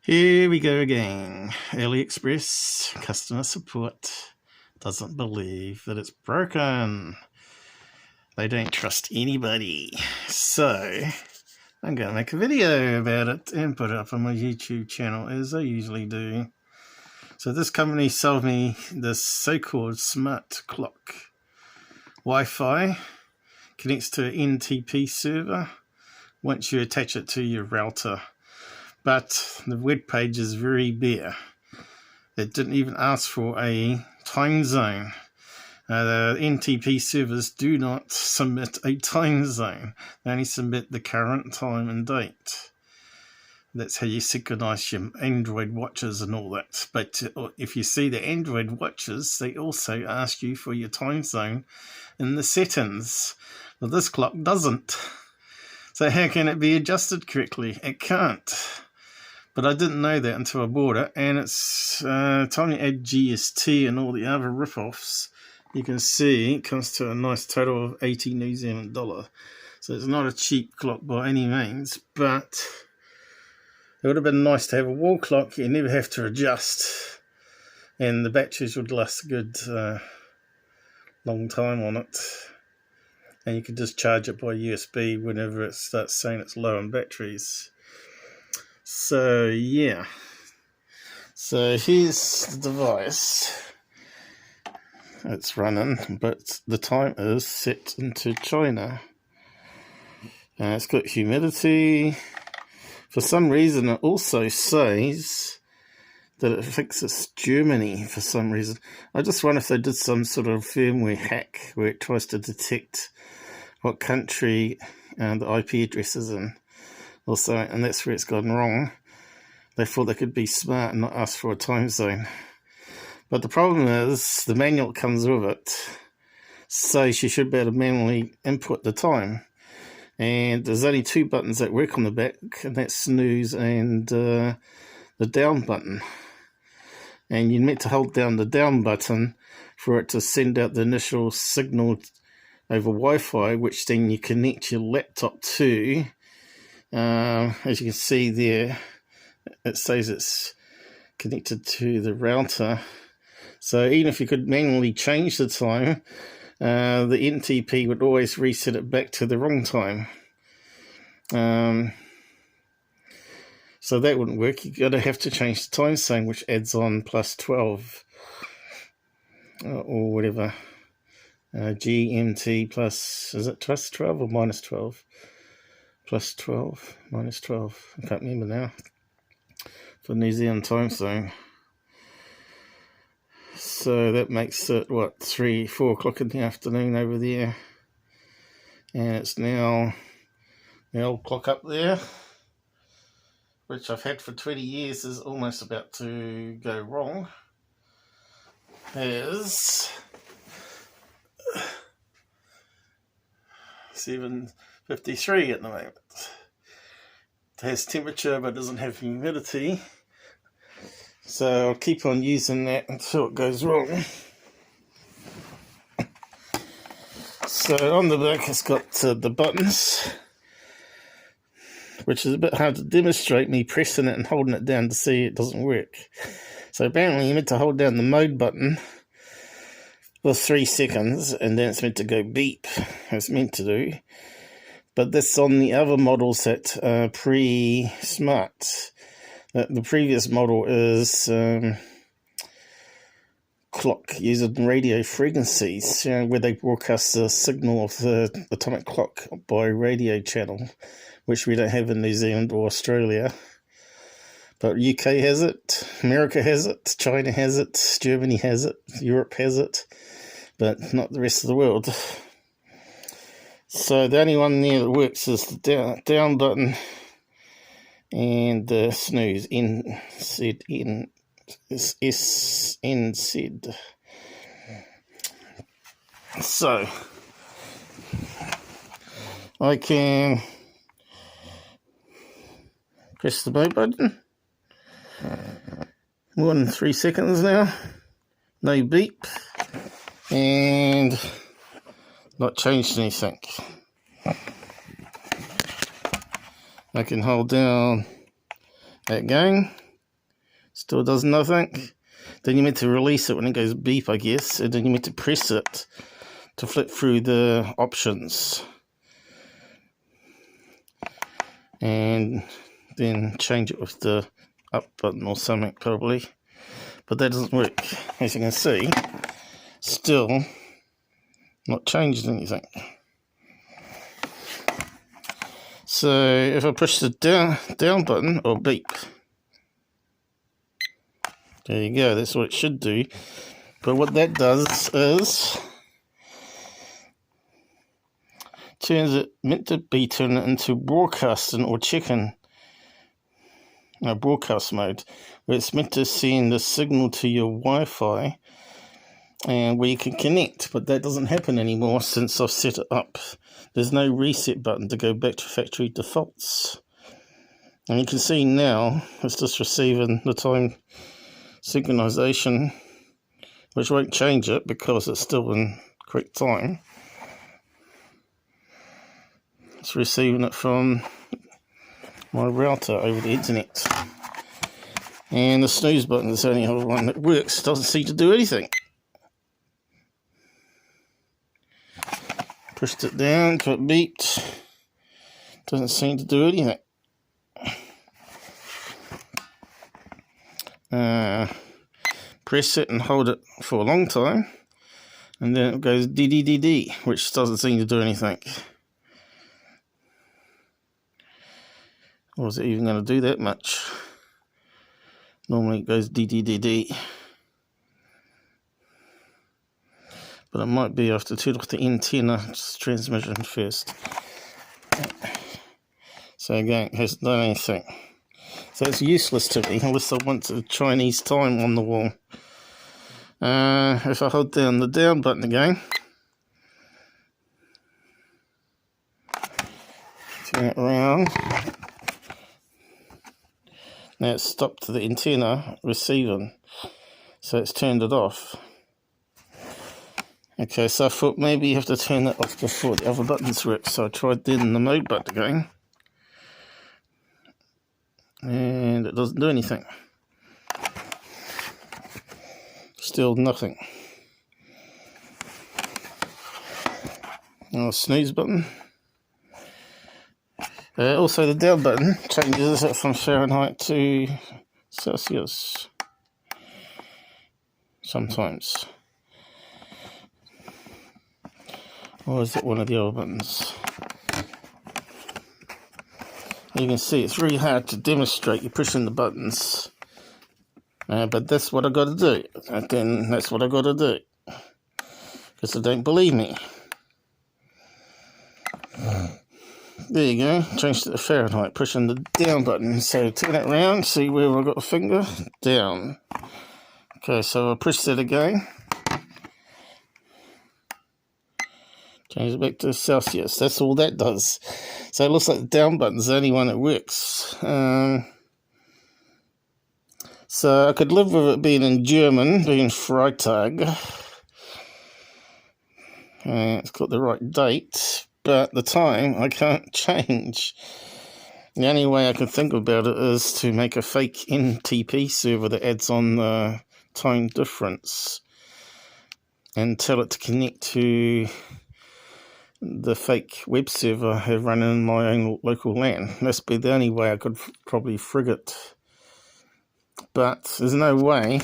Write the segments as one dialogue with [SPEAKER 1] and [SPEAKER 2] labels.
[SPEAKER 1] Here we go again. AliExpress customer support doesn't believe that it's broken. They don't trust anybody. So I'm going to make a video about it and put it up on my YouTube channel as I usually do. So this company sold me this so-called smart clock. Wi-Fi, connects to an NTP server once you attach it to your router. But the web page is very bare. It didn't even ask for a time zone. The NTP servers do not submit a time zone. They only submit the current time and date. That's how you synchronize your Android watches and all that. But if you see the Android watches, they also ask you for your time zone in the settings. Well, this clock doesn't. So how can it be adjusted correctly? It can't. But I didn't know that until I bought it, and it's time you add GST and all the other rip-offs. You can see it comes to a nice total of 80 New Zealand dollar. So it's not a cheap clock by any means, but it would have been nice to have a wall clock you never have to adjust, and the batteries would last a good long time on it. And you could just charge it by USB whenever it starts saying it's low on batteries. So yeah, so here's the device. It's running, but the time is set into China. It's got humidity. For some reason it also says that it thinks it's Germany for some reason. I just wonder if they did some sort of firmware hack where it tries to detect what country the IP address is in. Also, and that's where it's gone wrong. They thought they could be smart and not ask for a time zone. But the problem is, the manual comes with it, so you should be able to manually input the time. And there's only two buttons that work on the back, and that's snooze and the down button. And you're meant to hold down the down button for it to send out the initial signal over Wi-Fi, which then you connect your laptop to. As you can see there, it says it's connected to the router. So even if you could manually change the time, the NTP would always reset it back to the wrong time. So that wouldn't work. You're going to have to change the time zone, which adds on plus 12 or whatever. GMT plus, is it plus 12 or minus 12? Plus 12, minus 12, I can't remember now, for New Zealand time zone. So that makes it, what, 3, 4 o'clock in the afternoon over there. And it's now, the old clock up there, which I've had for 20 years, is almost about to go wrong. Is 7:53 at the moment. It has temperature but doesn't have humidity, so I'll keep on using that until it goes wrong. So on the back it's got the buttons, which is a bit hard to demonstrate me pressing it and holding it down to see it doesn't work. So apparently you're meant to hold down the mode button for 3 seconds and then it's meant to go beep, as it's meant to do. But that's on the other models that are pre-smart. The previous model is clock using radio frequencies, where they broadcast the signal of the atomic clock by radio channel, which we don't have in New Zealand or Australia. But UK has it, America has it, China has it, Germany has it, Europe has it, but not the rest of the world. So the only one there that works is the down button and the snooze, NZN, SNZ. So I can press the mode button. More than 3 seconds now. No beep. And not changed anything. I can hold down that again. Still does nothing. Then you're meant to release it when it goes beep, I guess, and then you're meant to press it to flip through the options. And then change it with the up button or something, probably. But that doesn't work. As you can see, still not changed anything. So if I push the down button, or beep, there you go, that's what it should do. But what that does is turns it, meant to be turning it into broadcasting or checking, broadcast mode, where it's meant to send a signal to your Wi-Fi and where you can connect, but that doesn't happen anymore since I've set it up. There's no reset button to go back to factory defaults. And you can see now it's just receiving the time synchronization, which won't change it because it's still in correct time. It's receiving it from my router over the internet. And the snooze button is the only other one that works. Doesn't seem to do anything. Pushed it down, got beeped. Doesn't seem to do anything. Press it and hold it for a long time, and then it goes DDDD, which doesn't seem to do anything. Or is it even going to do that much? Normally it goes DDDD. But it might be I have to turn off the antenna transmission first. So again, it hasn't done anything. So it's useless to me unless I want the Chinese time on the wall. If I hold down the down button again, turn it around. Now it's stopped the antenna receiving, so it's turned it off. Okay, so I thought maybe you have to turn that off before the other buttons work, so I tried then the mode button again. And it doesn't do anything. Still nothing. Now snooze button. Also the down button changes it from Fahrenheit to Celsius. Sometimes. Or is it one of the other buttons? You can see it's really hard to demonstrate. You're pushing the buttons. But that's what I got to do. Again, that's what I got to do. Because they don't believe me. There you go. Change to the Fahrenheit. Pushing the down button. So turn it around. See where I've got the finger? Down. Okay, so I'll push that again. Change it back to Celsius. That's all that does. So it looks like the down button's the only one that works. So I could live with it being in German, being Freitag. It's got the right date, but the time I can't change. The only way I can think about it is to make a fake NTP server that adds on the time difference and tell it to connect to the fake web server I have running in my own local LAN. That's be the only way I could probably frig it. But there's no way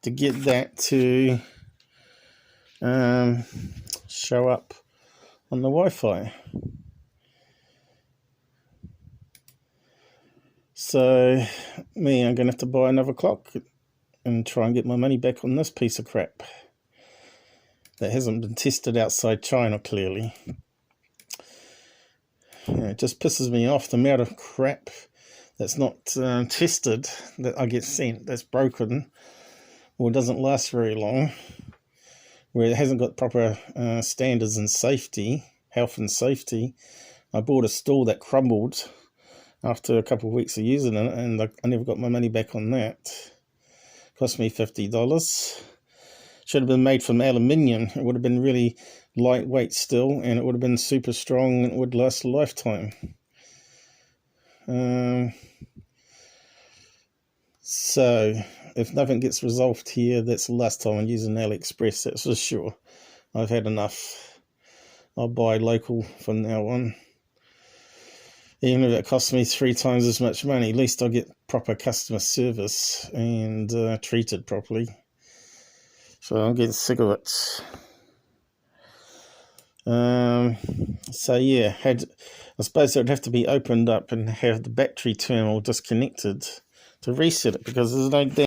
[SPEAKER 1] to get that to show up on the Wi-Fi. So I'm going to have to buy another clock and try and get my money back on this piece of crap that hasn't been tested outside China, clearly. Yeah, it just pisses me off the amount of crap that's not tested that I get sent, that's broken or doesn't last very long, where it hasn't got proper standards and safety, health and safety. I bought a stool that crumbled after a couple of weeks of using it, and I never got my money back on that. Cost me $50. Should have been made from aluminium. It would have been really lightweight still, and it would have been super strong, and it would last a lifetime. So if nothing gets resolved here, that's the last time I'm using AliExpress, that's for sure. I've had enough. I'll buy local from now on. Even if it costs me 3 times as much money, at least I'll get proper customer service and treated properly. So I'm getting sick of it. So yeah, I suppose it would have to be opened up and have the battery terminal disconnected to reset it, because there's no